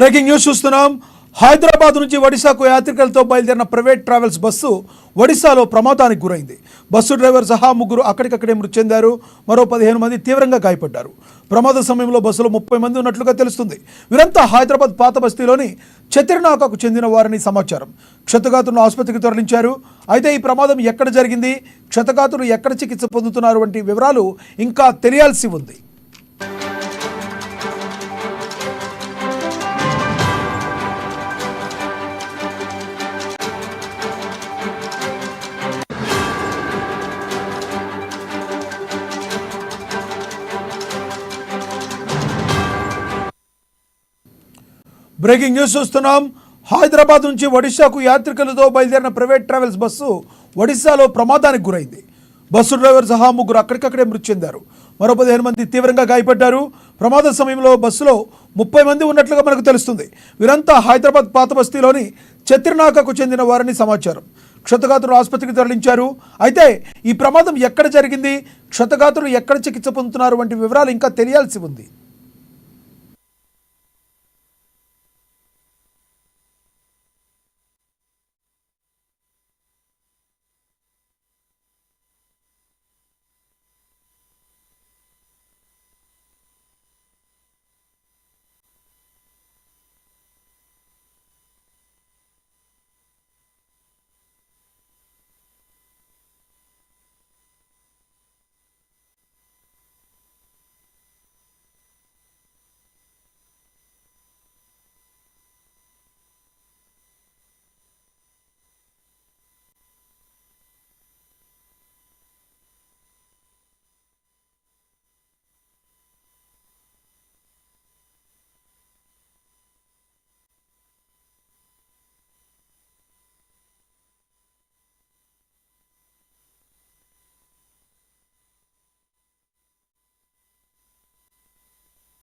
Breaking news చూస్తున్నాం. హైదరాబాద్ నుంచి ఒడిశాకు యాత్రికులతో బయలుదేరిన ప్రైవేట్ ట్రావెల్స్ బస్సు ఒడిశాలో ప్రమాదానికి గురైంది. బస్సు డ్రైవర్ సహా ముగ్గురు అక్కడికక్కడే మృతి చెందారు. మరో 15 మంది తీవ్రంగా గాయపడ్డారు. ప్రమాద సమయంలో బస్సులో 30 మంది ఉన్నట్లుగా తెలుస్తుంది. వీరంతా హైదరాబాద్ పాత బస్తీలోని చతిర్నాకకు చెందిన వారని సమాచారం. క్షతగాతులను ఆసుపత్రికి తరలించారు. అయితే ఈ ప్రమాదం ఎక్కడ జరిగింది, క్షతగాతులు ఎక్కడ చికిత్స పొందుతున్నారు వంటి వివరాలు ఇంకా తెలియాల్సి ఉంది. బ్రేకింగ్ న్యూస్ చూస్తున్నాం. హైదరాబాద్ నుంచి ఒడిశాకు యాత్రికులతో బయలుదేరిన ప్రైవేట్ ట్రావెల్స్ బస్సు ఒడిశాలో ప్రమాదానికి గురైంది. బస్సు డ్రైవర్ సహా ముగ్గురు అక్కడికక్కడే మృతి చెందారు. మరో 15 మంది తీవ్రంగా గాయపడ్డారు. ప్రమాద సమయంలో బస్సులో 30 మంది ఉన్నట్లుగా మనకు తెలుస్తుంది. వీరంతా హైదరాబాద్ పాత బస్తీలోని చతిర్నాకకు చెందిన వారని సమాచారం. క్షతగాతులు ఆసుపత్రికి తరలించారు. అయితే ఈ ప్రమాదం ఎక్కడ జరిగింది, క్షతగాతులు ఎక్కడ చికిత్స పొందుతున్నారు వంటి వివరాలు ఇంకా తెలియాల్సి ఉంది.